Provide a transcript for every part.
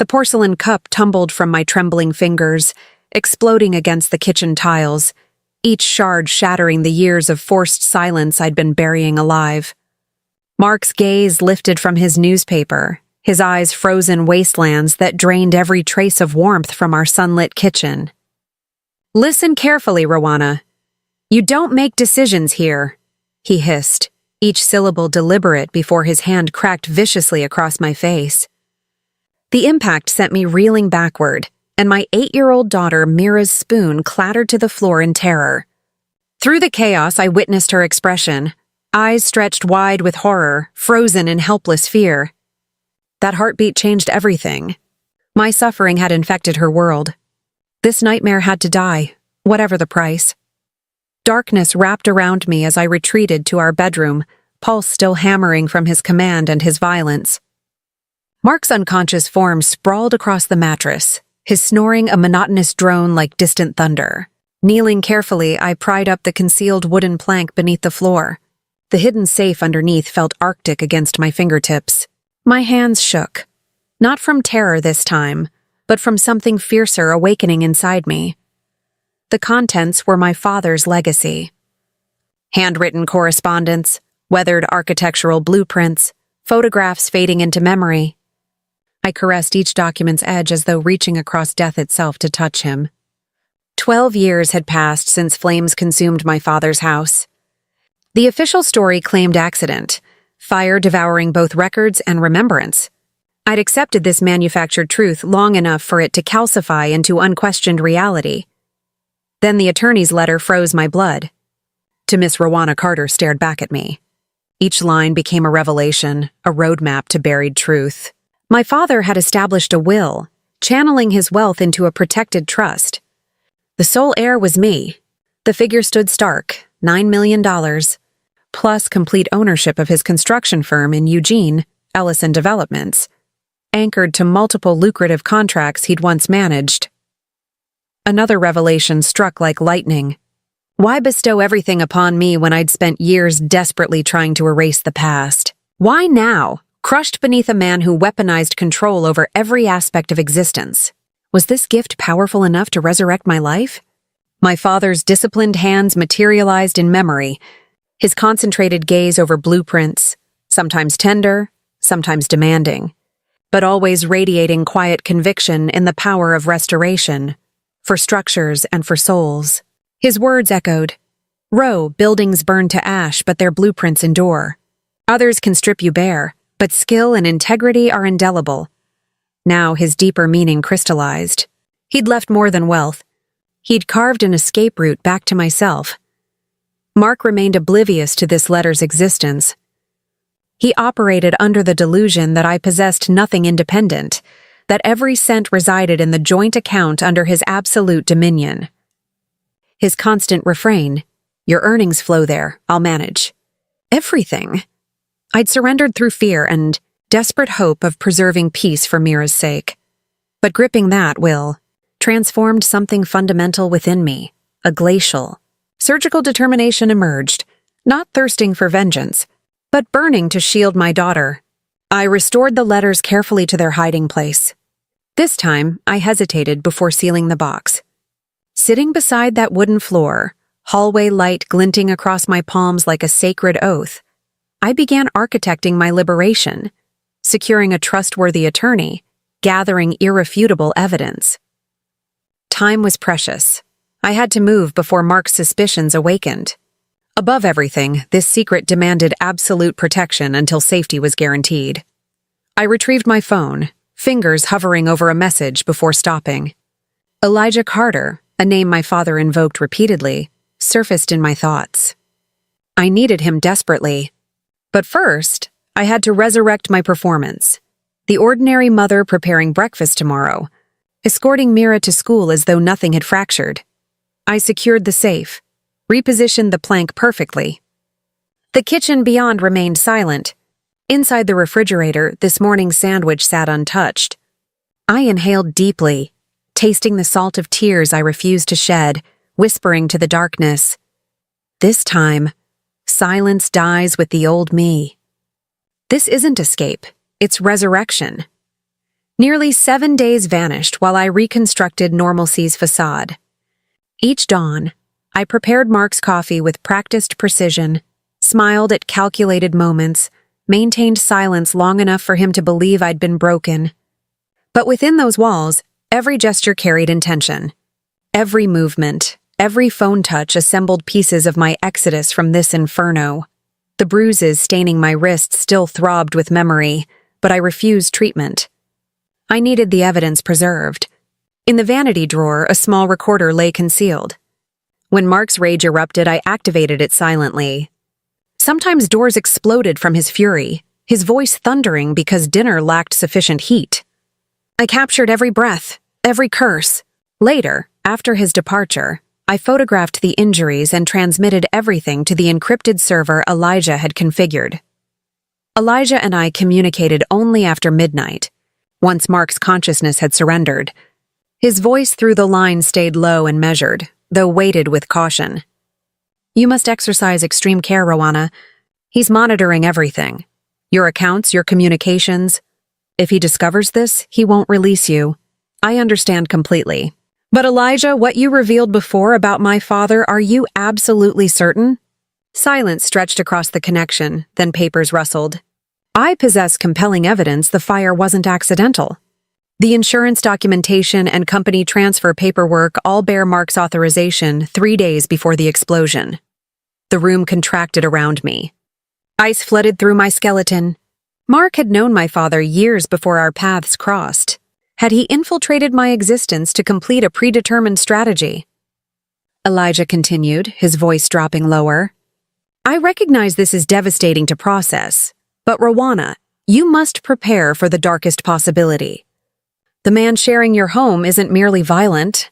The porcelain cup tumbled from my trembling fingers, exploding against the kitchen tiles, each shard shattering the years of forced silence I'd been burying alive. Mark's gaze lifted from his newspaper, his eyes frozen wastelands that drained every trace of warmth from our sunlit kitchen. "Listen carefully, Rowana. You don't make decisions here," he hissed, each syllable deliberate before his hand cracked viciously across my face. The impact sent me reeling backward, and my 8-year-old daughter Mira's spoon clattered to the floor in terror. Through the chaos, I witnessed her expression, eyes stretched wide with horror, frozen in helpless fear. That heartbeat changed everything. My suffering had infected her world. This nightmare had to die, whatever the price. Darkness wrapped around me as I retreated to our bedroom, pulse still hammering from his command and his violence. Mark's unconscious form sprawled across the mattress, his snoring a monotonous drone like distant thunder. Kneeling carefully, I pried up the concealed wooden plank beneath the floor. The hidden safe underneath felt arctic against my fingertips. My hands shook, not from terror this time, but from something fiercer awakening inside me. The contents were my father's legacy. Handwritten correspondence, weathered architectural blueprints, photographs fading into memory. I caressed each document's edge as though reaching across death itself to touch him. 12 years had passed since flames consumed my father's house. The official story claimed accident, fire devouring both records and remembrance. I'd accepted this manufactured truth long enough for it to calcify into unquestioned reality. Then the attorney's letter froze my blood. To Miss Rowana Carter stared back at me. Each line became a revelation, a roadmap to buried truth. My father had established a will, channeling his wealth into a protected trust. The sole heir was me. The figure stood stark, $9 million, plus complete ownership of his construction firm in Eugene, Ellison Developments, anchored to multiple lucrative contracts he'd once managed. Another revelation struck like lightning. Why bestow everything upon me when I'd spent years desperately trying to erase the past? Why now, crushed beneath a man who weaponized control over every aspect of existence? Was this gift powerful enough to resurrect my life? My father's disciplined hands materialized in memory, his concentrated gaze over blueprints, sometimes tender, sometimes demanding, but always radiating quiet conviction in the power of restoration, for structures and for souls. His words echoed, "Row, buildings burn to ash, but their blueprints endure. Others can strip you bare, but skill and integrity are indelible." Now his deeper meaning crystallized. He'd left more than wealth. He'd carved an escape route back to myself. Mark remained oblivious to this letter's existence. He operated under the delusion that I possessed nothing independent, that every cent resided in the joint account under his absolute dominion. His constant refrain, "Your earnings flow there, I'll manage." Everything. I'd surrendered through fear and desperate hope of preserving peace for Mira's sake. But gripping that will transformed something fundamental within me, a glacial, surgical determination emerged, not thirsting for vengeance, but burning to shield my daughter. I restored the letters carefully to their hiding place. This time, I hesitated before sealing the box. Sitting beside that wooden floor, hallway light glinting across my palms like a sacred oath, I began architecting my liberation, securing a trustworthy attorney, gathering irrefutable evidence. Time was precious. I had to move before Mark's suspicions awakened. Above everything, this secret demanded absolute protection until safety was guaranteed. I retrieved my phone, fingers hovering over a message before stopping. Elijah Carter, a name my father invoked repeatedly, surfaced in my thoughts. I needed him desperately. But first, I had to resurrect my performance. The ordinary mother preparing breakfast tomorrow, escorting Mira to school as though nothing had fractured. I secured the safe, repositioned the plank perfectly. The kitchen beyond remained silent. Inside the refrigerator, this morning's sandwich sat untouched. I inhaled deeply, tasting the salt of tears I refused to shed, whispering to the darkness, "This time, silence dies with the old me." This isn't escape, it's resurrection. Nearly 7 days vanished while I reconstructed normalcy's facade. Each dawn, I prepared Mark's coffee with practiced precision, smiled at calculated moments, maintained silence long enough for him to believe I'd been broken. But within those walls, every gesture carried intention. Every movement, every phone touch assembled pieces of my exodus from this inferno. The bruises staining my wrists still throbbed with memory, but I refused treatment. I needed the evidence preserved. In the vanity drawer, a small recorder lay concealed. When Mark's rage erupted, I activated it silently. Sometimes doors exploded from his fury, his voice thundering because dinner lacked sufficient heat. I captured every breath, every curse. Later, after his departure, I photographed the injuries and transmitted everything to the encrypted server Elijah had configured. Elijah and I communicated only after midnight, once Mark's consciousness had surrendered. His voice through the line stayed low and measured, though weighted with caution. "You must exercise extreme care, Rowana. He's monitoring everything. Your accounts, your communications. If he discovers this, he won't release you. I understand completely. But Elijah, what you revealed before about my father, are you absolutely certain?" Silence stretched across the connection, then papers rustled. I possess compelling evidence the fire wasn't accidental. The insurance documentation and company transfer paperwork all bear Mark's authorization 3 days before the explosion. The room contracted around me. Ice flooded through my skeleton. Mark had known my father years before our paths crossed. Had he infiltrated my existence to complete a predetermined strategy? Elijah continued, his voice dropping lower. "I recognize this is devastating to process, but Rowana, you must prepare for the darkest possibility. The man sharing your home isn't merely violent.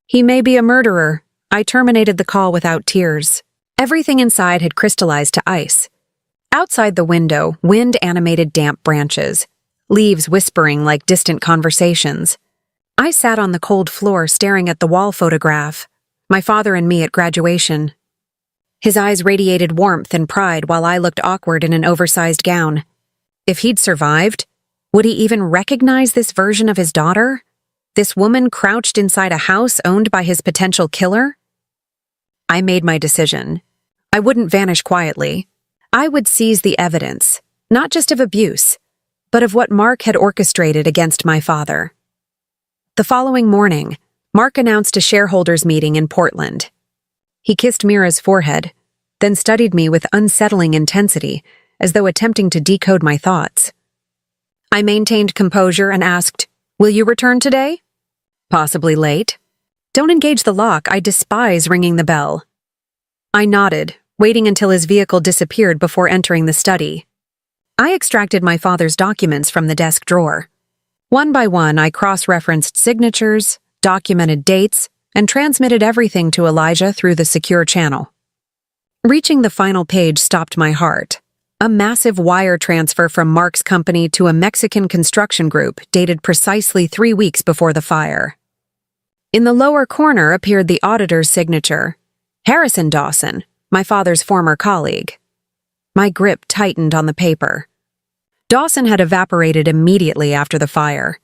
He may be a murderer." I terminated the call without tears. Everything inside had crystallized to ice. Outside the window, wind animated damp branches, leaves whispering like distant conversations. I sat on the cold floor staring at the wall photograph, my father and me at graduation. His eyes radiated warmth and pride while I looked awkward in an oversized gown. If he'd survived, would he even recognize this version of his daughter? This woman crouched inside a house owned by his potential killer? I made my decision. I wouldn't vanish quietly. I would seize the evidence, not just of abuse, but of what Mark had orchestrated against my father. The following morning, Mark announced a shareholders' meeting in Portland. He kissed Mira's forehead, then studied me with unsettling intensity, as though attempting to decode my thoughts. I maintained composure and asked, "Will you return today?" "Possibly late." "Don't engage the lock. I despise ringing the bell." I nodded, waiting until his vehicle disappeared before entering the study. I extracted my father's documents from the desk drawer. One by one, I cross-referenced signatures, documented dates, and transmitted everything to Elijah through the secure channel. Reaching the final page stopped my heart. A massive wire transfer from Mark's company to a Mexican construction group dated precisely 3 weeks before the fire. In the lower corner appeared the auditor's signature, Harrison Dawson, my father's former colleague. My grip tightened on the paper. Dawson had evaporated immediately after the fire.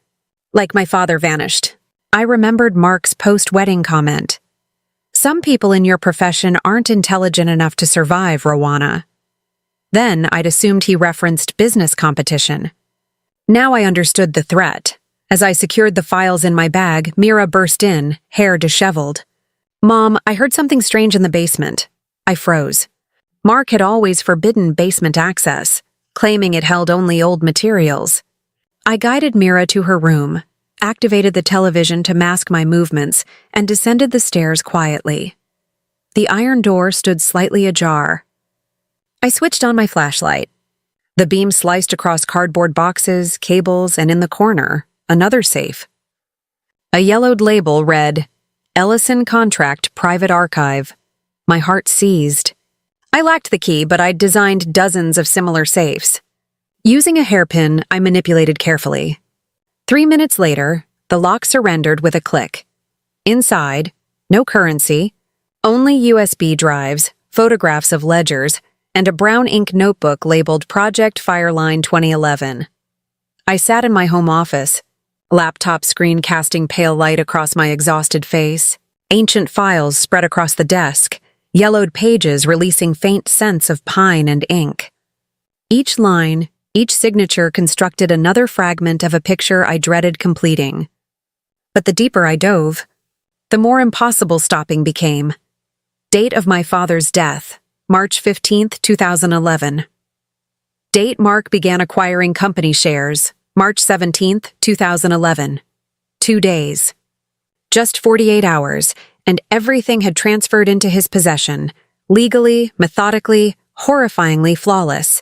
Like my father vanished, I remembered Mark's post-wedding comment. "Some people in your profession aren't intelligent enough to survive, Rowana." Then I'd assumed he referenced business competition. Now I understood the threat. As I secured the files in my bag, Mira burst in, hair disheveled. "Mom, I heard something strange in the basement." I froze. Mark had always forbidden basement access, claiming it held only old materials. I guided Mira to her room, activated the television to mask my movements, and descended the stairs quietly. The iron door stood slightly ajar. I switched on my flashlight. The beam sliced across cardboard boxes, cables, and in the corner, another safe. A yellowed label read, "Ellison Contract Private Archive." My heart seized. I lacked the key, but I'd designed dozens of similar safes. Using a hairpin, I manipulated carefully. 3 minutes later, the lock surrendered with a click. Inside, no currency, only USB drives, photographs of ledgers, and a brown ink notebook labeled Project Fireline 2011. I sat in my home office, laptop screen casting pale light across my exhausted face, ancient files spread across the desk, yellowed pages releasing faint scents of pine and ink. Each line, each signature constructed another fragment of a picture I dreaded completing. But the deeper I dove, the more impossible stopping became. Date of my father's death, March 15th, 2011. Date Mark began acquiring company shares, March 17th, 2011. 2 days. Just 48 hours, and everything had transferred into his possession, legally, methodically, horrifyingly flawless.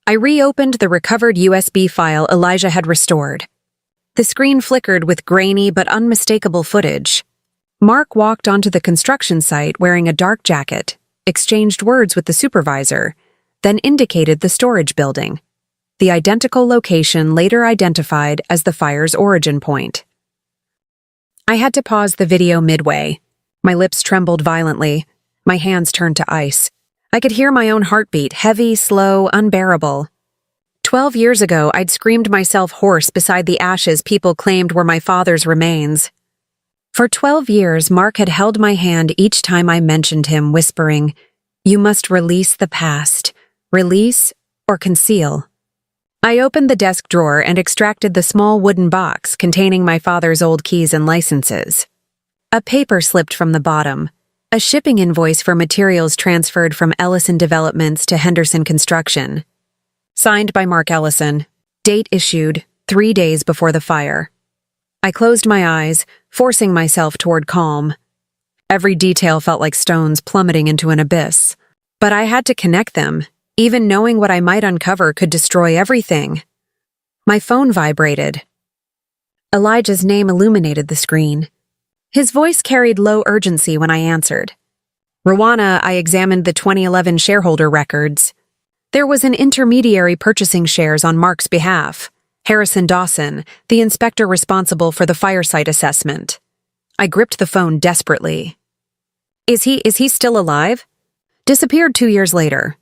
I reopened the recovered USB file Elijah had restored. The screen flickered with grainy but unmistakable footage. Mark walked onto the construction site wearing a dark jacket, exchanged words with the supervisor, then indicated the storage building, the identical location later identified as the fire's origin point. I had to pause the video midway. My lips trembled violently. My hands turned to ice. I could hear my own heartbeat, heavy, slow, unbearable. 12 years ago, I'd screamed myself hoarse beside the ashes people claimed were my father's remains. For 12 years, Mark had held my hand each time I mentioned him, whispering, "You must release the past. Release or conceal." I opened the desk drawer and extracted the small wooden box containing my father's old keys and licenses. A paper slipped from the bottom, a shipping invoice for materials transferred from Ellison Developments to Henderson Construction. Signed by Mark Ellison. Date issued 3 days before the fire. I closed my eyes, forcing myself toward calm. Every detail felt like stones plummeting into an abyss. But I had to connect them. Even knowing what I might uncover could destroy everything. My phone vibrated. Elijah's name illuminated the screen. His voice carried low urgency when I answered. "Rowana, I examined the 2011 shareholder records. There was an intermediary purchasing shares on Mark's behalf, Harrison Dawson, the inspector responsible for the fire site assessment." I gripped the phone desperately. Is he still alive?" "Disappeared 2 years later.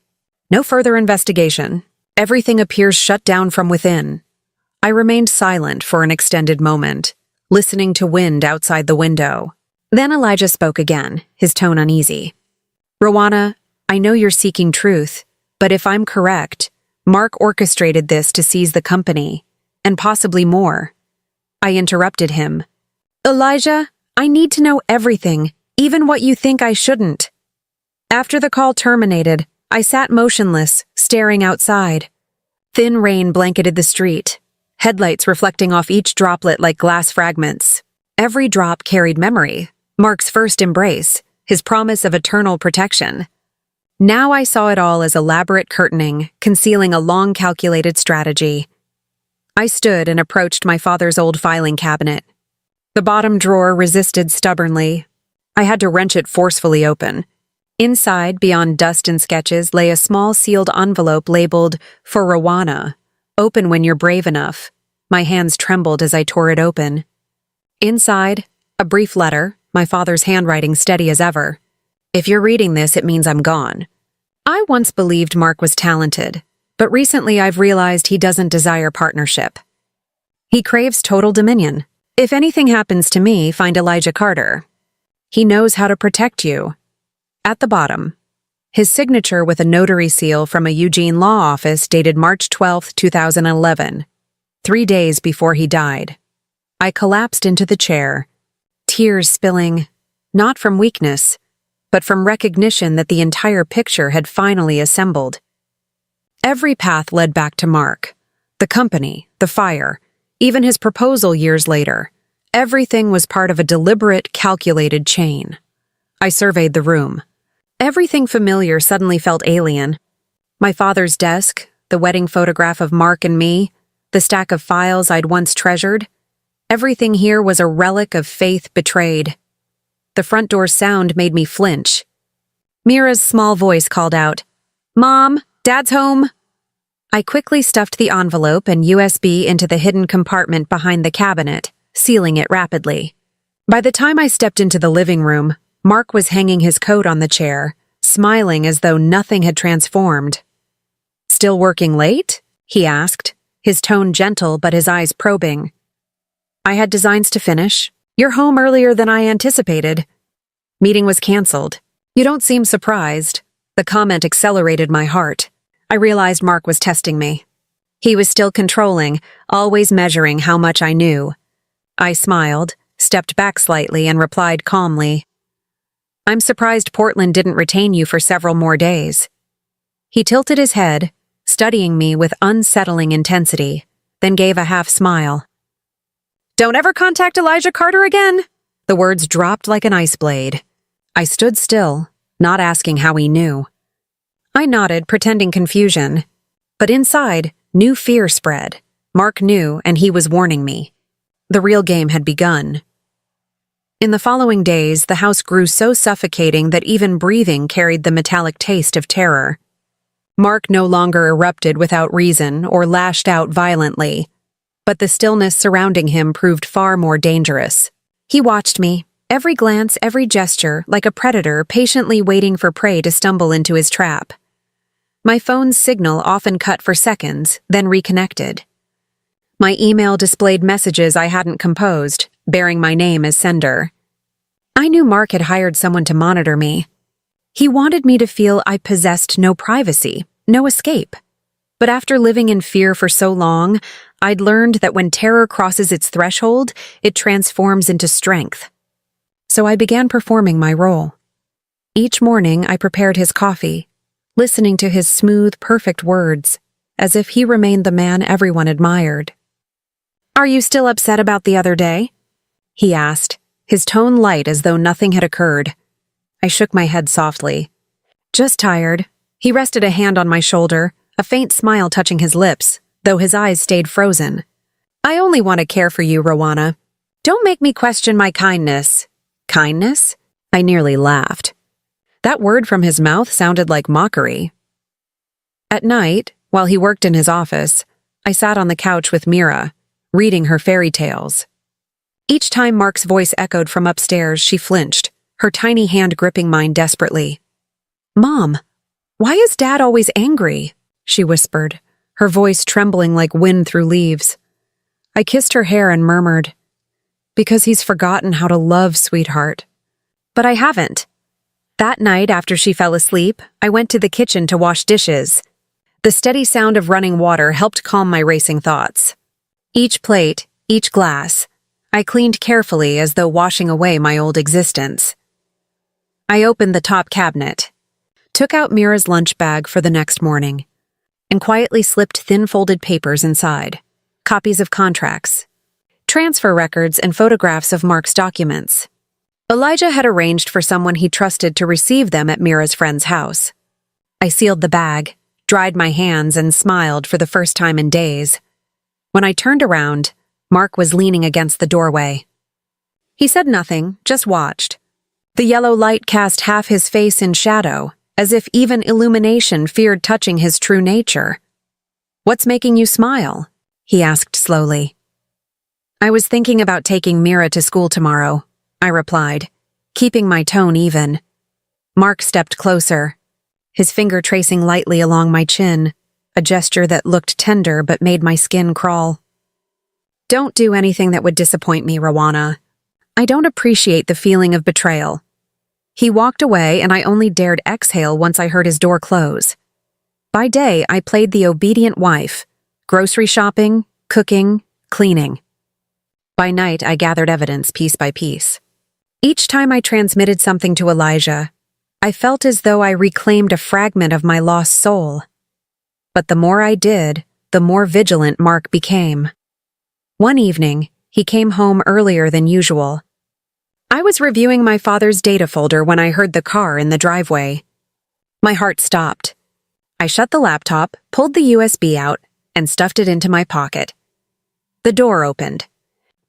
No further investigation. Everything appears shut down from within." I remained silent for an extended moment, listening to wind outside the window. Then Elijah spoke again, his tone uneasy. "Rowana, I know you're seeking truth, but if I'm correct, Mark orchestrated this to seize the company, and possibly more." I interrupted him. "Elijah, I need to know everything, even what you think I shouldn't." After the call terminated, I sat motionless, staring outside. Thin rain blanketed the street, headlights reflecting off each droplet like glass fragments. Every drop carried memory, Mark's first embrace, his promise of eternal protection. Now I saw it all as elaborate curtaining, concealing a long-calculated strategy. I stood and approached my father's old filing cabinet. The bottom drawer resisted stubbornly. I had to wrench it forcefully open. Inside, beyond dust and sketches, lay a small sealed envelope labeled, "For Rowana. Open when you're brave enough." My hands trembled as I tore it open. Inside, a brief letter, my father's handwriting steady as ever. "If you're reading this, it means I'm gone. I once believed Mark was talented, but recently I've realized he doesn't desire partnership. He craves total dominion. If anything happens to me, find Elijah Carter. He knows how to protect you." At the bottom, his signature with a notary seal from a Eugene law office dated March 12, 2011, 3 days before he died. I collapsed into the chair, tears spilling, not from weakness, but from recognition that the entire picture had finally assembled. Every path led back to Mark. The company, the fire, even his proposal years later. Everything was part of a deliberate, calculated chain. I surveyed the room. Everything familiar suddenly felt alien. My father's desk, the wedding photograph of Mark and me, the stack of files I'd once treasured. Everything here was a relic of faith betrayed. The front door's sound made me flinch. Mira's small voice called out, "Mom, Dad's home." I quickly stuffed the envelope and USB into the hidden compartment behind the cabinet, sealing it rapidly. By the time I stepped into the living room, Mark was hanging his coat on the chair, smiling as though nothing had transformed. "Still working late?" he asked, his tone gentle but his eyes probing. I had designs to finish. You're home earlier than I anticipated. Meeting was canceled. You don't seem surprised. The comment accelerated my heart. I realized Mark was testing me. He was still controlling, always measuring how much I knew. I smiled, stepped back slightly, and replied calmly, I'm surprised Portland didn't retain you for several more days. He tilted his head, studying me with unsettling intensity, then gave a half smile. Don't ever contact Elijah Carter again. The words dropped like an ice blade. I stood still, not asking how he knew. I nodded, pretending confusion. But inside, new fear spread. Mark knew, and he was warning me. The real game had begun. In the following days, the house grew so suffocating that even breathing carried the metallic taste of terror. Mark no longer erupted without reason or lashed out violently, but the stillness surrounding him proved far more dangerous. He watched me, every glance, every gesture, like a predator patiently waiting for prey to stumble into his trap. My phone's signal often cut for seconds, then reconnected. My email displayed messages I hadn't composed, bearing my name as sender. I knew Mark had hired someone to monitor me. He wanted me to feel I possessed no privacy, no escape. But after living in fear for so long, I'd learned that when terror crosses its threshold, it transforms into strength. So I began performing my role. Each morning I prepared his coffee, listening to his smooth, perfect words, as if he remained the man everyone admired. Are you still upset about the other day? He asked, his tone light as though nothing had occurred. I shook my head softly. Just tired. He rested a hand on my shoulder, a faint smile touching his lips, though his eyes stayed frozen. I only want to care for you, Rowana. Don't make me question my kindness. Kindness? I nearly laughed. That word from his mouth sounded like mockery. At night, while he worked in his office, I sat on the couch with Mira, reading her fairy tales. Each time Mark's voice echoed from upstairs, she flinched, her tiny hand gripping mine desperately. Mom, why is Dad always angry? She whispered, her voice trembling like wind through leaves. I kissed her hair and murmured, because he's forgotten how to love, sweetheart. But I haven't. That night, after she fell asleep, I went to the kitchen to wash dishes. The steady sound of running water helped calm my racing thoughts. Each plate, each glass, I cleaned carefully as though washing away my old existence. I opened the top cabinet, took out Mira's lunch bag for the next morning, and quietly slipped thin folded papers inside, copies of contracts, transfer records, and photographs of Mark's documents. Elijah had arranged for someone he trusted to receive them at Mira's friend's house. I sealed the bag, dried my hands, and smiled for the first time in days. When I turned around, Mark was leaning against the doorway. He said nothing, just watched. The yellow light cast half his face in shadow, as if even illumination feared touching his true nature. What's making you smile? He asked slowly. I was thinking about taking Mira to school tomorrow, I replied, keeping my tone even. Mark stepped closer, his finger tracing lightly along my chin, a gesture that looked tender but made my skin crawl. Don't do anything that would disappoint me, Rowana. I don't appreciate the feeling of betrayal. He walked away, and I only dared exhale once I heard his door close. By day, I played the obedient wife, grocery shopping, cooking, cleaning. By night, I gathered evidence piece by piece. Each time I transmitted something to Elijah, I felt as though I reclaimed a fragment of my lost soul. But the more I did, the more vigilant Mark became. One evening, he came home earlier than usual. I was reviewing my father's data folder when I heard the car in the driveway. My heart stopped. I shut the laptop, pulled the USB out, and stuffed it into my pocket. The door opened.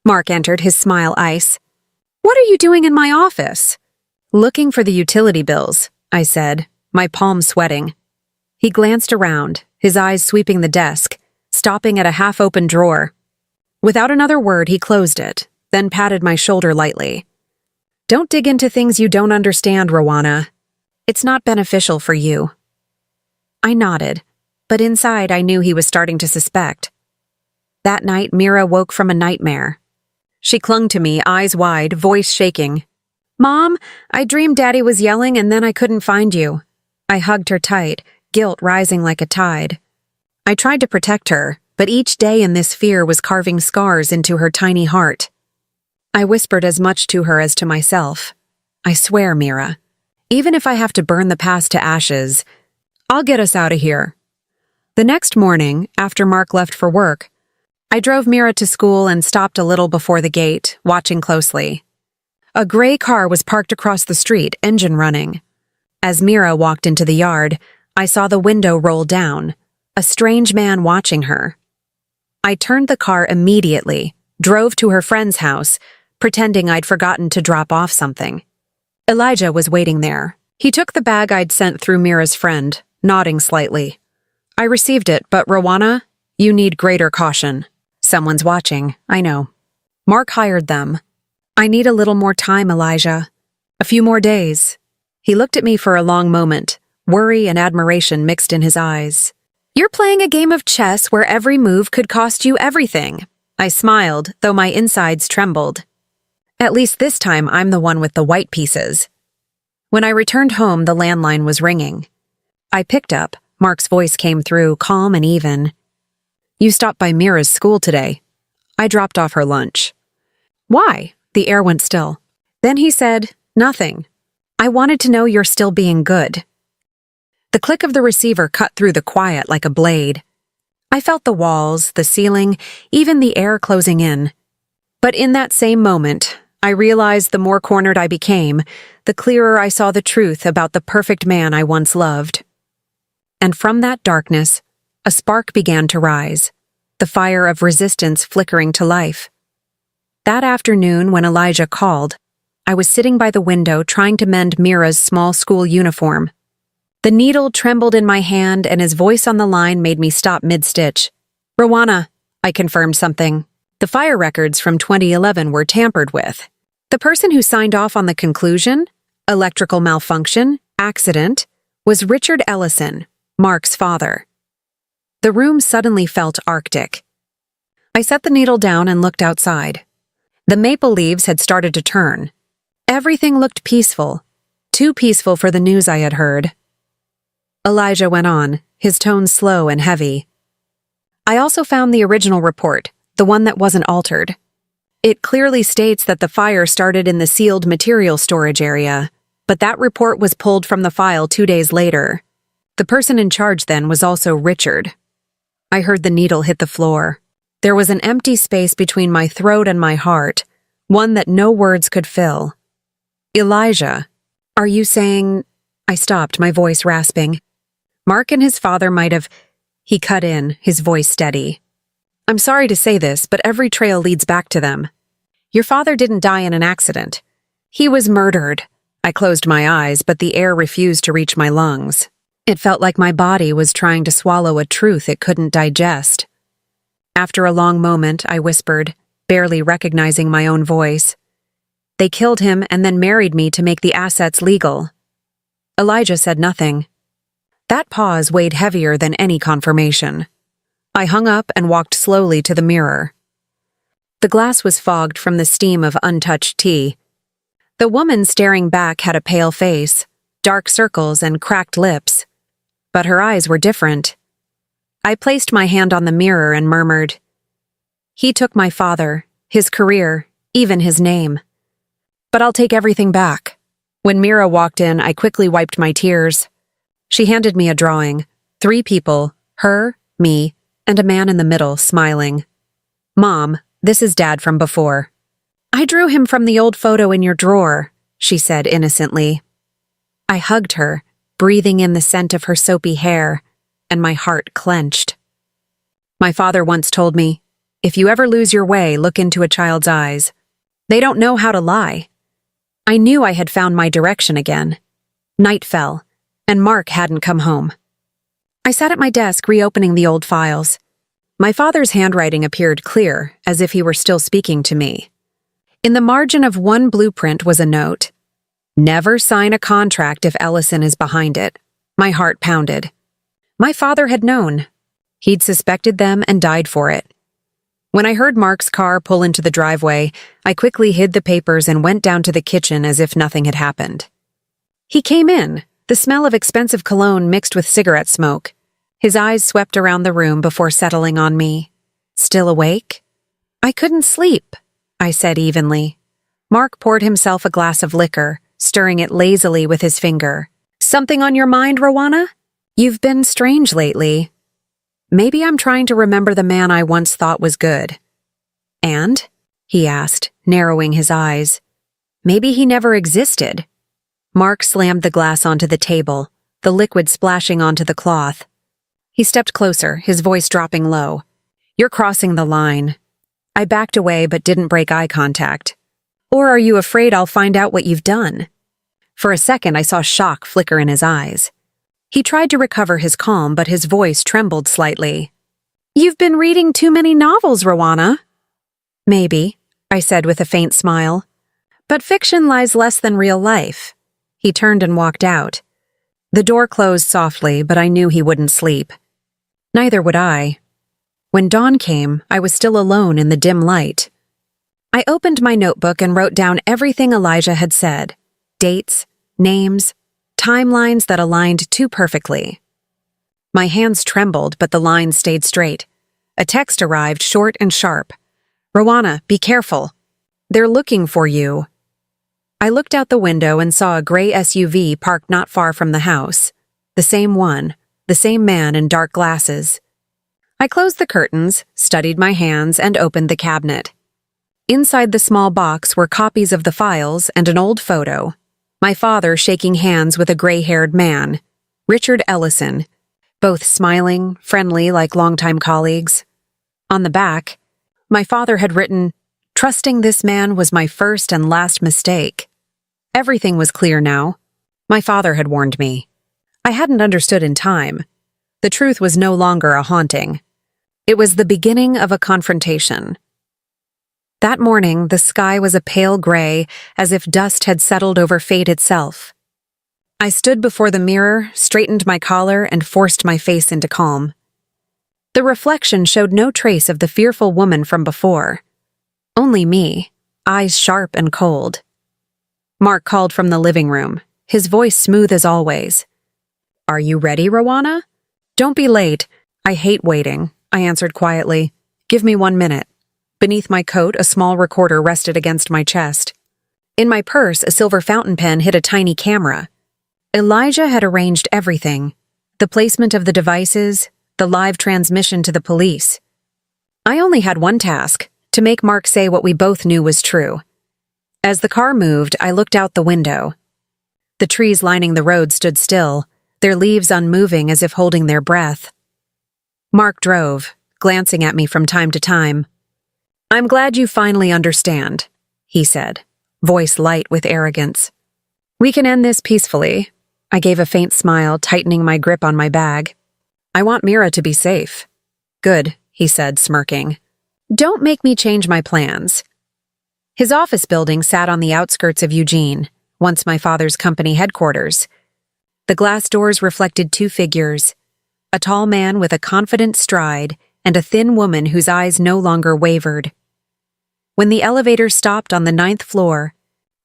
Mark entered, his smile ice. What are you doing in my office? Looking for the utility bills, I said, my palm sweating. He glanced around, his eyes sweeping the desk, stopping at a half-open drawer. Without another word, he closed it, then patted my shoulder lightly. Don't dig into things you don't understand, Rowana. It's not beneficial for you. I nodded, but inside I knew he was starting to suspect. That night, Mira woke from a nightmare. She clung to me, eyes wide, voice shaking. "Mom, I dreamed Daddy was yelling and then I couldn't find you." I hugged her tight, guilt rising like a tide. I tried to protect her, but each day in this fear was carving scars into her tiny heart. I whispered as much to her as to myself. "I swear, Mira, even if I have to burn the past to ashes, I'll get us out of here." The next morning, after Mark left for work, I drove Mira to school and stopped a little before the gate, watching closely. A gray car was parked across the street, engine running. As Mira walked into the yard, I saw the window roll down, a strange man watching her. I turned the car immediately, drove to her friend's house, pretending I'd forgotten to drop off something. Elijah was waiting there. He took the bag I'd sent through Mira's friend, nodding slightly. "I received it, but Rowana, you need greater caution. Someone's watching, I know." Mark hired them. "I need a little more time, Elijah. A few more days." He looked at me for a long moment, worry and admiration mixed in his eyes. "You're playing a game of chess where every move could cost you everything." I smiled, though my insides trembled. "At least this time I'm the one with the white pieces." When I returned home, the landline was ringing. I picked up. Mark's voice came through, calm and even. "You stopped by Mira's school today." I dropped off her lunch. "Why?" The air went still. Then he said, "Nothing. I wanted to know you're still being good." The click of the receiver cut through the quiet like a blade. I felt the walls, the ceiling, even the air closing in. But in that same moment, I realized the more cornered I became, the clearer I saw the truth about the perfect man I once loved. And from that darkness, a spark began to rise, the fire of resistance flickering to life. That afternoon, when Elijah called, I was sitting by the window trying to mend Mira's small school uniform. The needle trembled in my hand and his voice on the line made me stop mid-stitch. "Rowana," I confirmed something. "The fire records from 2011 were tampered with. The person who signed off on the conclusion, electrical malfunction, accident, was Richard Ellison, Mark's father." The room suddenly felt arctic. I set the needle down and looked outside. The maple leaves had started to turn. Everything looked peaceful, too peaceful for the news I had heard. Elijah went on, his tone slow and heavy. "I also found the original report, the one that wasn't altered. It clearly states that the fire started in the sealed material storage area, but that report was pulled from the file 2 days later. The person in charge then was also Richard." I heard the needle hit the floor. There was an empty space between my throat and my heart, one that no words could fill. "Elijah, are you saying—" I stopped, my voice rasping. "Mark and his father might have—" He cut in, his voice steady. "I'm sorry to say this, but every trail leads back to them. Your father didn't die in an accident. He was murdered." I closed my eyes, but the air refused to reach my lungs. It felt like my body was trying to swallow a truth it couldn't digest. After a long moment, I whispered, barely recognizing my own voice. "They killed him and then married me to make the assets legal." Elijah said nothing. That pause weighed heavier than any confirmation. I hung up and walked slowly to the mirror. The glass was fogged from the steam of untouched tea. The woman staring back had a pale face, dark circles and cracked lips. But her eyes were different. I placed my hand on the mirror and murmured, "He took my father, his career, even his name. But I'll take everything back." When Mira walked in, I quickly wiped my tears. She handed me a drawing. 3 people, her, me, and a man in the middle, smiling. "Mom, this is Dad from before." "I drew him from the old photo in your drawer," she said innocently. I hugged her, breathing in the scent of her soapy hair, and my heart clenched. My father once told me, "If you ever lose your way, look into a child's eyes. They don't know how to lie." I knew I had found my direction again. Night fell, and Mark hadn't come home. I sat at my desk reopening the old files. My father's handwriting appeared clear, as if he were still speaking to me. In the margin of one blueprint was a note. "Never sign a contract if Ellison is behind it." My heart pounded. My father had known. He'd suspected them and died for it. When I heard Mark's car pull into the driveway, I quickly hid the papers and went down to the kitchen as if nothing had happened. He came in, the smell of expensive cologne mixed with cigarette smoke. His eyes swept around the room before settling on me. "Still awake?" "I couldn't sleep," I said evenly. Mark poured himself a glass of liquor, stirring it lazily with his finger. "Something on your mind, Rowana? You've been strange lately." "Maybe I'm trying to remember the man I once thought was good." "And?" he asked, narrowing his eyes. "Maybe he never existed." Mark slammed the glass onto the table, the liquid splashing onto the cloth. He stepped closer, his voice dropping low. "You're crossing the line." I backed away but didn't break eye contact. "Or are you afraid I'll find out what you've done?" For a second I saw shock flicker in his eyes. He tried to recover his calm, but his voice trembled slightly. "You've been reading too many novels, Rowana." "Maybe," I said with a faint smile. "But fiction lies less than real life." He turned and walked out. The door closed softly, but I knew he wouldn't sleep. Neither would I. When dawn came, I was still alone in the dim light. I opened my notebook and wrote down everything Elijah had said. Dates, names, timelines that aligned too perfectly. My hands trembled, but the lines stayed straight. A text arrived, short and sharp. "Rowana, be careful. They're looking for you." I looked out the window and saw a gray SUV parked not far from the house. The same one, the same man in dark glasses. I closed the curtains, studied my hands, and opened the cabinet. Inside the small box were copies of the files and an old photo. My father shaking hands with a gray-haired man, Richard Ellison, both smiling, friendly like longtime colleagues. On the back, my father had written, "Trusting this man was my first and last mistake." Everything was clear now. My father had warned me. I hadn't understood in time. The truth was no longer a haunting. It was the beginning of a confrontation. That morning, the sky was a pale gray, as if dust had settled over fate itself. I stood before the mirror, straightened my collar, and forced my face into calm. The reflection showed no trace of the fearful woman from before. Only me, eyes sharp and cold. Mark called from the living room, his voice smooth as always. "Are you ready, Rowana?" "Don't be late. I hate waiting," I answered quietly. "Give me 1 minute." Beneath my coat, a small recorder rested against my chest. In my purse, a silver fountain pen hid a tiny camera. Elijah had arranged everything. The placement of the devices, the live transmission to the police. I only had one task, to make Mark say what we both knew was true. As the car moved, I looked out the window. The trees lining the road stood still, their leaves unmoving as if holding their breath. Mark drove, glancing at me from time to time. "I'm glad you finally understand," he said, voice light with arrogance. "We can end this peacefully." I gave a faint smile, tightening my grip on my bag. "I want Mira to be safe." "Good," he said, smirking. "Don't make me change my plans." His office building sat on the outskirts of Eugene, once my father's company headquarters. The glass doors reflected 2 figures, a tall man with a confident stride and a thin woman whose eyes no longer wavered. When the elevator stopped on the 9th floor,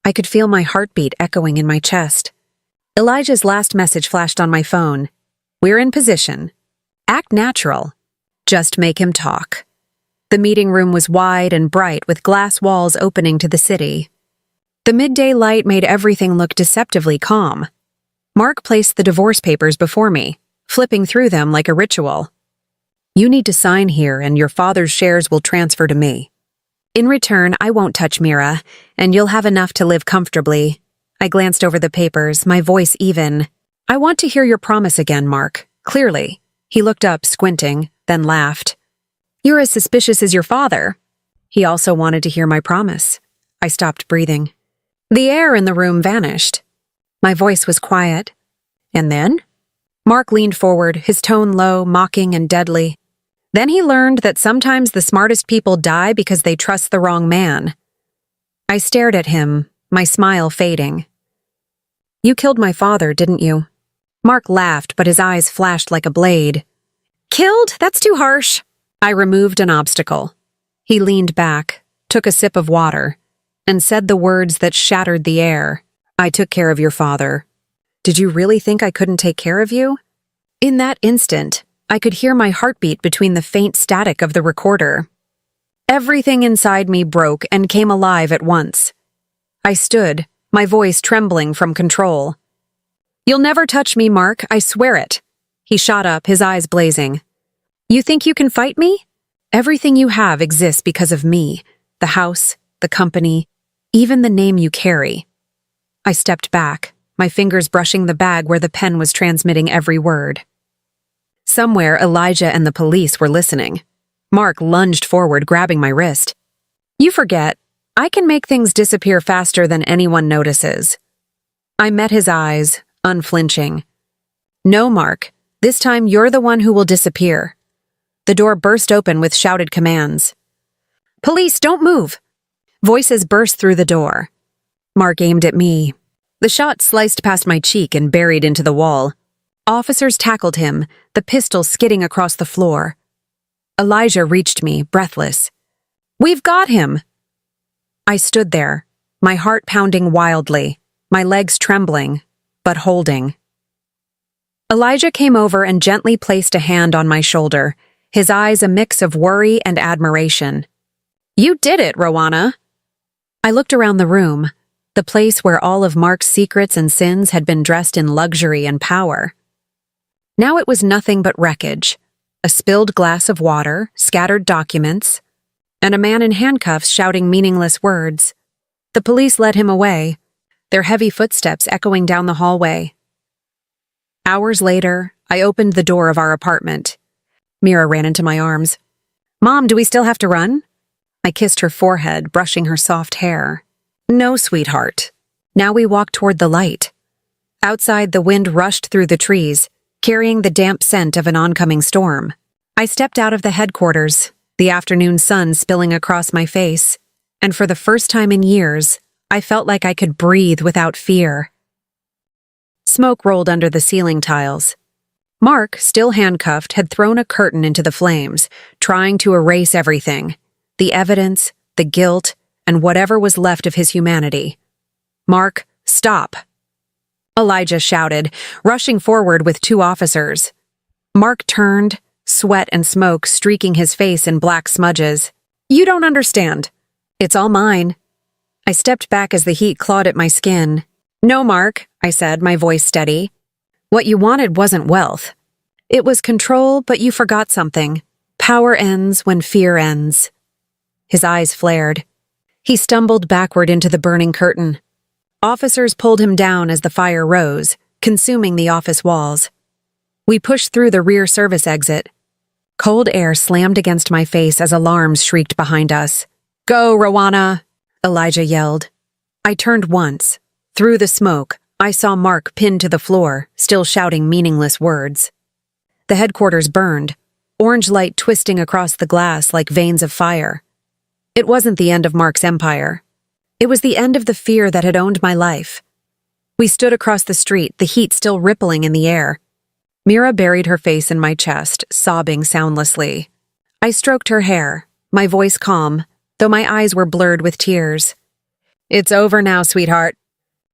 I could feel my heartbeat echoing in my chest. Elijah's last message flashed on my phone. "We're in position. Act natural. Just make him talk." The meeting room was wide and bright with glass walls opening to the city. The midday light made everything look deceptively calm. Mark placed the divorce papers before me, flipping through them like a ritual. "You need to sign here and your father's shares will transfer to me. In return, I won't touch Mira, and you'll have enough to live comfortably." I glanced over the papers, my voice even. "I want to hear your promise again, Mark, clearly." He looked up, squinting, then laughed. "You're as suspicious as your father." He also wanted to hear my promise. I stopped breathing. The air in the room vanished. My voice was quiet. "And then?" Mark leaned forward, his tone low, mocking and deadly. "Then he learned that sometimes the smartest people die because they trust the wrong man." I stared at him, my smile fading. "You killed my father, didn't you?" Mark laughed, but his eyes flashed like a blade. "Killed? That's too harsh." I removed an obstacle. He leaned back, took a sip of water, and said the words that shattered the air. "I took care of your father." "Did you really think I couldn't take care of you?" In that instant, I could hear my heartbeat between the faint static of the recorder. Everything inside me broke and came alive at once. I stood, my voice trembling from control. "You'll never touch me, Mark, I swear it." He shot up, his eyes blazing. "You think you can fight me? Everything you have exists because of me. The house, the company, even the name you carry." I stepped back, my fingers brushing the bag where the pen was transmitting every word. Somewhere, Elijah and the police were listening. Mark lunged forward, grabbing my wrist. "You forget, I can make things disappear faster than anyone notices." I met his eyes, unflinching. "No, Mark, this time you're the one who will disappear." The door burst open with shouted commands. "Police, don't move!" Voices burst through the door. Mark aimed at me. The shot sliced past my cheek and buried into the wall. Officers tackled him, the pistol skidding across the floor. Elijah reached me, breathless. "We've got him!" I stood there, my heart pounding wildly, my legs trembling, but holding. Elijah came over and gently placed a hand on my shoulder, his eyes a mix of worry and admiration. "You did it, Rowana." I looked around the room, the place where all of Mark's secrets and sins had been dressed in luxury and power. Now it was nothing but wreckage, a spilled glass of water, scattered documents, and a man in handcuffs shouting meaningless words. The police led him away, their heavy footsteps echoing down the hallway. Hours later, I opened the door of our apartment. Mira ran into my arms. "Mom, do we still have to run?" I kissed her forehead, brushing her soft hair. "No, sweetheart." Now we walked toward the light. Outside, the wind rushed through the trees, carrying the damp scent of an oncoming storm. I stepped out of the headquarters, the afternoon sun spilling across my face, and for the first time in years, I felt like I could breathe without fear. Smoke rolled under the ceiling tiles. Mark, still handcuffed, had thrown a curtain into the flames, trying to erase everything, the evidence, the guilt, and whatever was left of his humanity. "Mark, stop!" Elijah shouted, rushing forward with 2 officers. Mark turned, sweat and smoke streaking his face in black smudges. "You don't understand. It's all mine." I stepped back as the heat clawed at my skin. "No, Mark," I said, my voice steady. "What you wanted wasn't wealth. It was control, but you forgot something. Power ends when fear ends." His eyes flared. He stumbled backward into the burning curtain. Officers pulled him down as the fire rose, consuming the office walls. We pushed through the rear service exit. Cold air slammed against my face as alarms shrieked behind us. "Go, Rowana!" Elijah yelled. I turned once. Through the smoke, I saw Mark pinned to the floor, still shouting meaningless words. The headquarters burned, orange light twisting across the glass like veins of fire. It wasn't the end of Mark's empire. It was the end of the fear that had owned my life. We stood across the street, the heat still rippling in the air. Mira buried her face in my chest, sobbing soundlessly. I stroked her hair, my voice calm, though my eyes were blurred with tears. "It's over now, sweetheart."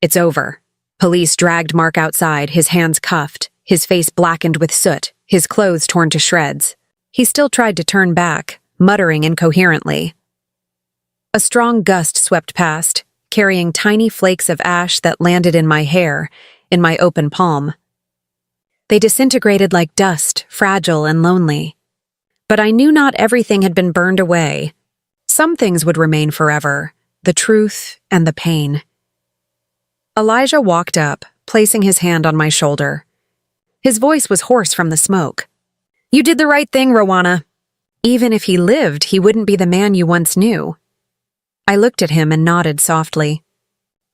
"It's over." Police dragged Mark outside, his hands cuffed, his face blackened with soot, his clothes torn to shreds. He still tried to turn back, muttering incoherently. A strong gust swept past, carrying tiny flakes of ash that landed in my hair, in my open palm. They disintegrated like dust, fragile and lonely. But I knew not everything had been burned away. Some things would remain forever, the truth and the pain. Elijah walked up, placing his hand on my shoulder. His voice was hoarse from the smoke. "You did the right thing, Rowana. Even if he lived, he wouldn't be the man you once knew." I looked at him and nodded softly.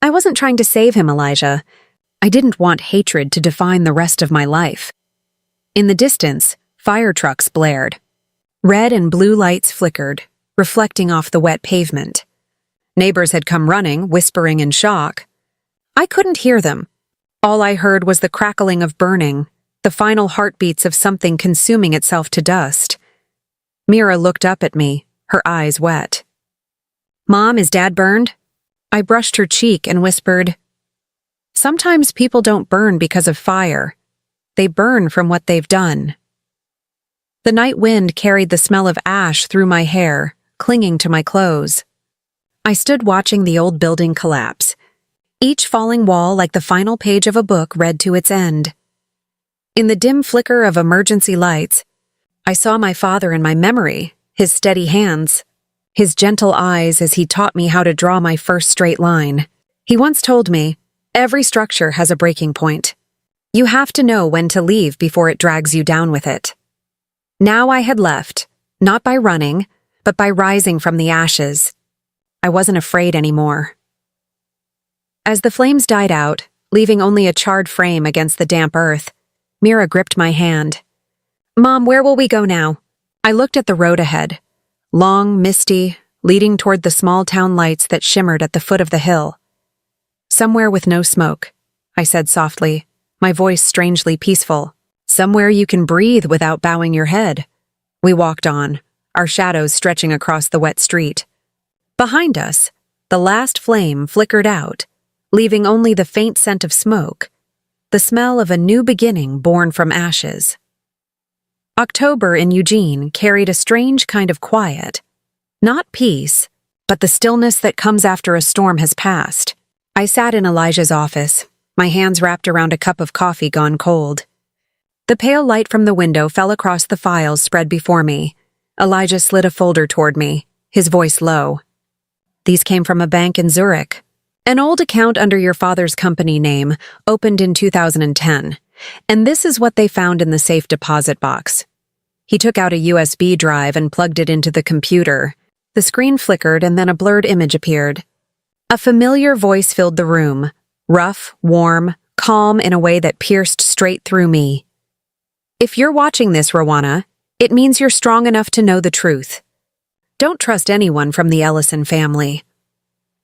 I wasn't trying to save him, Elijah. I didn't want hatred to define the rest of my life. In the distance, fire trucks blared. Red and blue lights flickered, reflecting off the wet pavement. Neighbors had come running, whispering in shock. I couldn't hear them. All I heard was the crackling of burning, the final heartbeats of something consuming itself to dust. Mira looked up at me, her eyes wet. "Mom, is Dad burned?" I brushed her cheek and whispered, "Sometimes people don't burn because of fire. They burn from what they've done." The night wind carried the smell of ash through my hair, clinging to my clothes. I stood watching the old building collapse, each falling wall like the final page of a book read to its end. In the dim flicker of emergency lights, I saw my father in my memory, his steady hands, his gentle eyes as he taught me how to draw my first straight line. He once told me, "Every structure has a breaking point. You have to know when to leave before it drags you down with it." Now I had left, not by running, but by rising from the ashes. I wasn't afraid anymore. As the flames died out, leaving only a charred frame against the damp earth, Mira gripped my hand. "Mom, where will we go now?" I looked at the road ahead, long, misty, leading toward the small town lights that shimmered at the foot of the hill. "Somewhere with no smoke," I said softly, my voice strangely peaceful. "Somewhere you can breathe without bowing your head." We walked on, our shadows stretching across the wet street. Behind us, the last flame flickered out, leaving only the faint scent of smoke, the smell of a new beginning born from ashes. October in Eugene carried a strange kind of quiet. Not peace, but the stillness that comes after a storm has passed. I sat in Elijah's office, my hands wrapped around a cup of coffee gone cold. The pale light from the window fell across the files spread before me. Elijah slid a folder toward me, his voice low. "These came from a bank in Zurich. An old account under your father's company name, opened in 2010. And this is what they found in the safe deposit box." He took out a USB drive and plugged it into the computer. The screen flickered and then a blurred image appeared. A familiar voice filled the room, rough, warm, calm in a way that pierced straight through me. "If you're watching this, Rowana, it means you're strong enough to know the truth. Don't trust anyone from the Ellison family."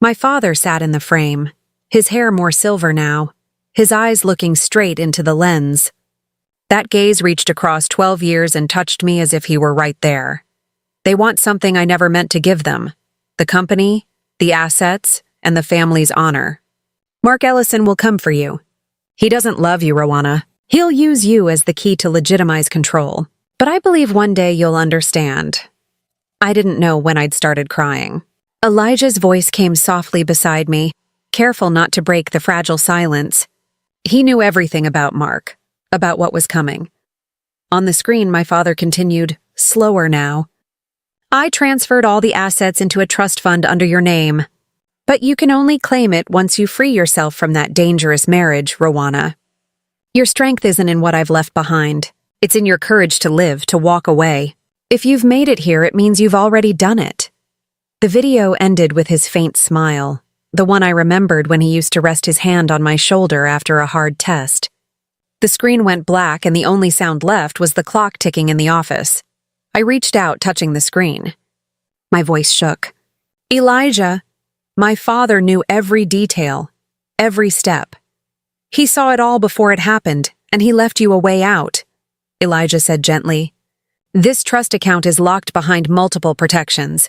My father sat in the frame, his hair more silver now, his eyes looking straight into the lens. That gaze reached across 12 years and touched me as if he were right there. They want something I never meant to give them: the company, the assets, and the family's honor. "Mark Ellison will come for you. He doesn't love you, Rowana. He'll use you as the key to legitimize control. But I believe one day you'll understand." I didn't know when I'd started crying. Elijah's voice came softly beside me, careful not to break the fragile silence. He knew everything about Mark, about what was coming. On the screen, my father continued, slower now. "I transferred all the assets into a trust fund under your name. But you can only claim it once you free yourself from that dangerous marriage, Rowana. Your strength isn't in what I've left behind. It's in your courage to live, to walk away. If you've made it here, it means you've already done it." The video ended with his faint smile, the one I remembered when he used to rest his hand on my shoulder after a hard test. The screen went black and the only sound left was the clock ticking in the office. I reached out, touching the screen. My voice shook. "Elijah, my father knew every detail, every step. He saw it all before it happened, and he left you a way out," Elijah said gently. "This trust account is locked behind multiple protections.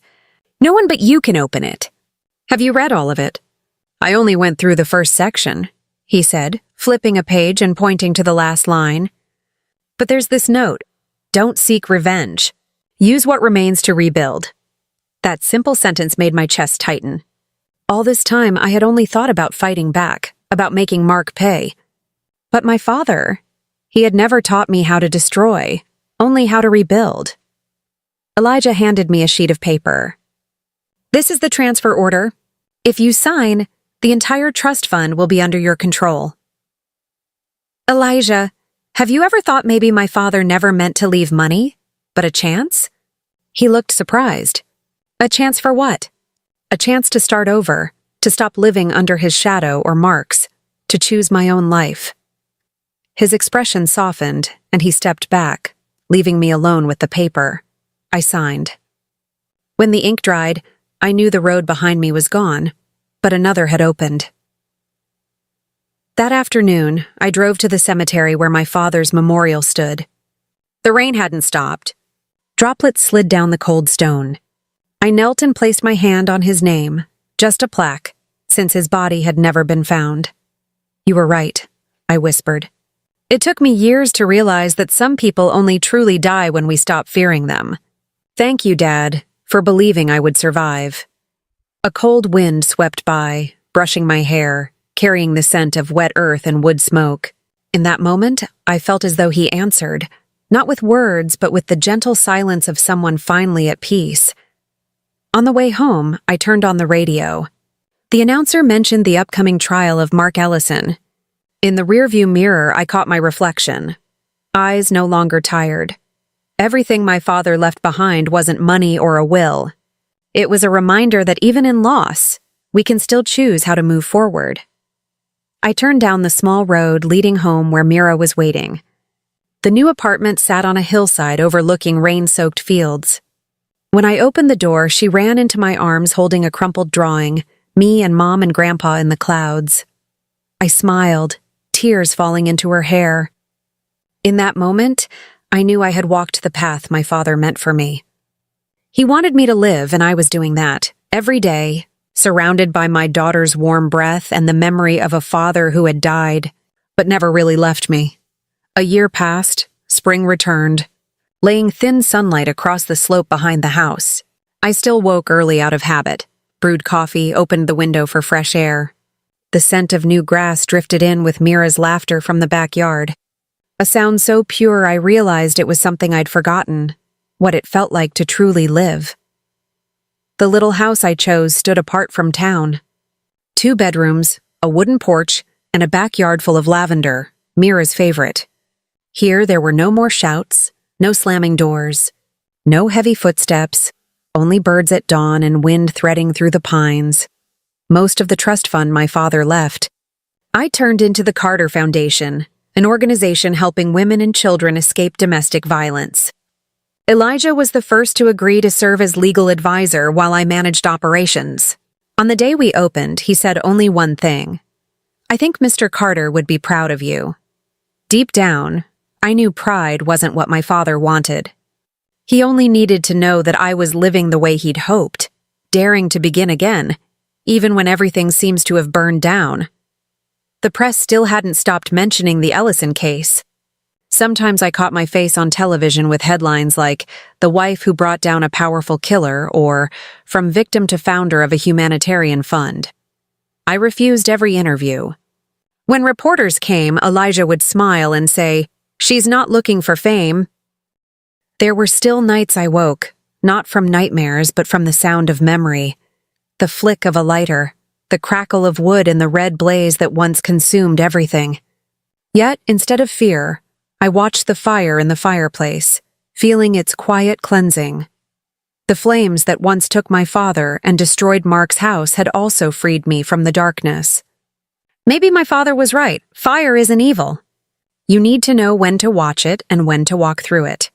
No one but you can open it. Have you read all of it?" "I only went through the first section," he said, flipping a page and pointing to the last line. "But there's this note. Don't seek revenge. Use what remains to rebuild." That simple sentence made my chest tighten. All this time, I had only thought about fighting back, about making Mark pay. But my father, he had never taught me how to destroy, only how to rebuild. Elijah handed me a sheet of paper. "This is the transfer order. If you sign, the entire trust fund will be under your control." "Elijah, have you ever thought maybe my father never meant to leave money, but a chance?" He looked surprised. "A chance for what?" "A chance to start over, to stop living under his shadow or Mark's, to choose my own life." His expression softened, and he stepped back, leaving me alone with the paper. I signed. When the ink dried, I knew the road behind me was gone, but another had opened. That afternoon, I drove to the cemetery where my father's memorial stood. The rain hadn't stopped. Droplets slid down the cold stone. I knelt and placed my hand on his name, just a plaque, since his body had never been found. "You were right," I whispered. "It took me years to realize that some people only truly die when we stop fearing them. Thank you, Dad, for believing I would survive." A cold wind swept by, brushing my hair, carrying the scent of wet earth and wood smoke. In that moment, I felt as though he answered, not with words, but with the gentle silence of someone finally at peace. On the way home, I turned on the radio. The announcer mentioned the upcoming trial of Mark Ellison. In the rearview mirror, I caught my reflection. Eyes no longer tired. Everything my father left behind wasn't money or a will. It was a reminder that even in loss, we can still choose how to move forward. I turned down the small road leading home where Mira was waiting. The new apartment sat on a hillside overlooking rain-soaked fields. When I opened the door, she ran into my arms holding a crumpled drawing, me and Mom and Grandpa in the clouds. I smiled, tears falling into her hair. In that moment, I knew I had walked the path my father meant for me. He wanted me to live, and I was doing that, every day, surrounded by my daughter's warm breath and the memory of a father who had died, but never really left me. A year passed, spring returned, laying thin sunlight across the slope behind the house. I still woke early out of habit, brewed coffee, opened the window for fresh air. The scent of new grass drifted in with Mira's laughter from the backyard. A sound so pure I realized it was something I'd forgotten, what it felt like to truly live. The little house I chose stood apart from town. 2 bedrooms, a wooden porch, and a backyard full of lavender, Mira's favorite. Here there were no more shouts, no slamming doors, no heavy footsteps, only birds at dawn and wind threading through the pines. Most of the trust fund my father left. I turned into the Carter Foundation, an organization helping women and children escape domestic violence. Elijah was the first to agree to serve as legal advisor while I managed operations. On the day we opened, he said only one thing. "I think Mr. Carter would be proud of you." Deep down, I knew pride wasn't what my father wanted. He only needed to know that I was living the way he'd hoped, daring to begin again, even when everything seems to have burned down. The press still hadn't stopped mentioning the Ellison case. Sometimes I caught my face on television with headlines like, "The wife who brought down a powerful killer," or "From victim to founder of a humanitarian fund." I refused every interview. When reporters came, Elijah would smile and say, "She's not looking for fame." There were still nights I woke, not from nightmares but from the sound of memory. The flick of a lighter, the crackle of wood in the red blaze that once consumed everything. Yet, instead of fear, I watched the fire in the fireplace, feeling its quiet cleansing. The flames that once took my father and destroyed Mark's house had also freed me from the darkness. Maybe my father was right. Fire isn't evil. You need to know when to watch it and when to walk through it.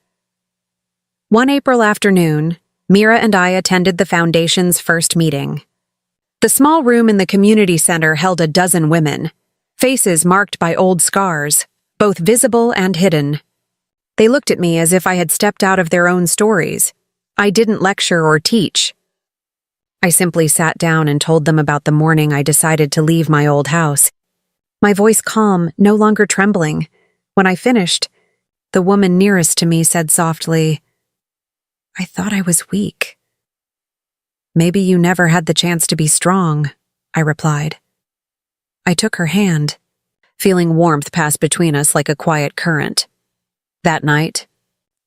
One April afternoon, Mira and I attended the Foundation's first meeting. The small room in the community center held a dozen women, faces marked by old scars, both visible and hidden. They looked at me as if I had stepped out of their own stories. I didn't lecture or teach. I simply sat down and told them about the morning I decided to leave my old house. My voice calm, no longer trembling. When I finished, the woman nearest to me said softly, "I thought I was weak." "Maybe you never had the chance to be strong," I replied. I took her hand, feeling warmth pass between us like a quiet current. That night,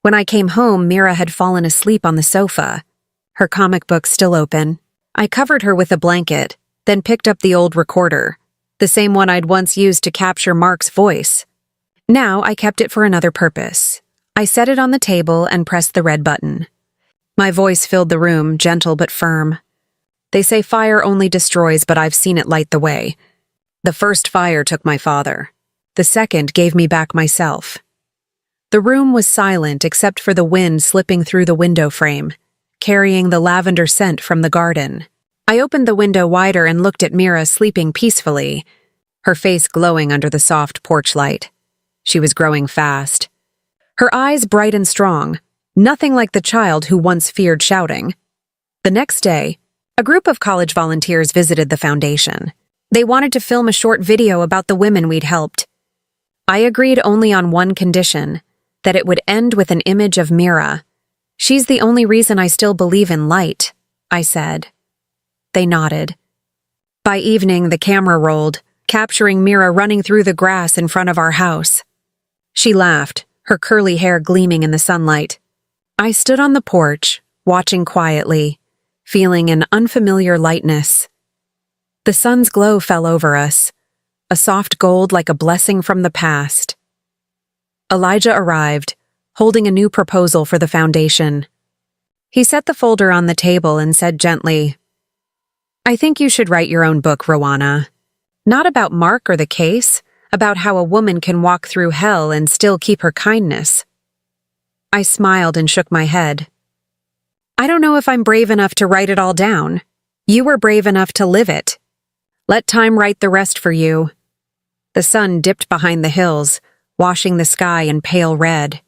when I came home, Mira had fallen asleep on the sofa, her comic book still open. I covered her with a blanket, then picked up the old recorder, the same one I'd once used to capture Mark's voice. Now I kept it for another purpose. I set it on the table and pressed the red button. My voice filled the room, gentle but firm. They say fire only destroys, but I've seen it light the way. The first fire took my father. The second gave me back myself. The room was silent except for the wind slipping through the window frame, carrying the lavender scent from the garden. I opened the window wider and looked at Mira sleeping peacefully, her face glowing under the soft porch light. She was growing fast. Her eyes bright and strong, nothing like the child who once feared shouting. The next day, a group of college volunteers visited the foundation. They wanted to film a short video about the women we'd helped. I agreed only on one condition, that it would end with an image of Mira. "She's the only reason I still believe in light," I said. They nodded. By evening, the camera rolled, capturing Mira running through the grass in front of our house. She laughed, her curly hair gleaming in the sunlight. I stood on the porch, watching quietly, feeling an unfamiliar lightness. The sun's glow fell over us, a soft gold like a blessing from the past. Elijah arrived, holding a new proposal for the foundation. He set the folder on the table and said gently, "I think you should write your own book, Rowana. Not about Mark or the case, about how a woman can walk through hell and still keep her kindness." I smiled and shook my head. "I don't know if I'm brave enough to write it all down. You were brave enough to live it. Let time write the rest for you." The sun dipped behind the hills, washing the sky in pale red.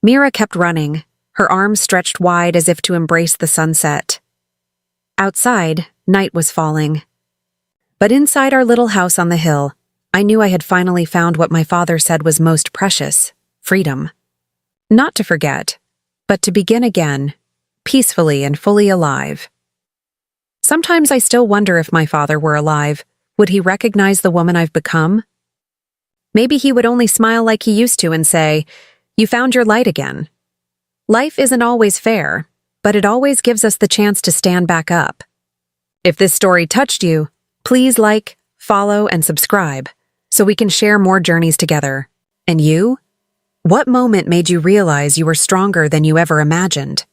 Mira kept running, her arms stretched wide as if to embrace the sunset. Outside, night was falling. But inside our little house on the hill, I knew I had finally found what my father said was most precious: freedom. Not to forget, but to begin again, peacefully and fully alive. Sometimes I still wonder if my father were alive, would he recognize the woman I've become? Maybe he would only smile like he used to and say, "You found your light again." Life isn't always fair, but it always gives us the chance to stand back up. If this story touched you, please like, follow, and subscribe so we can share more journeys together. And you? What moment made you realize you were stronger than you ever imagined?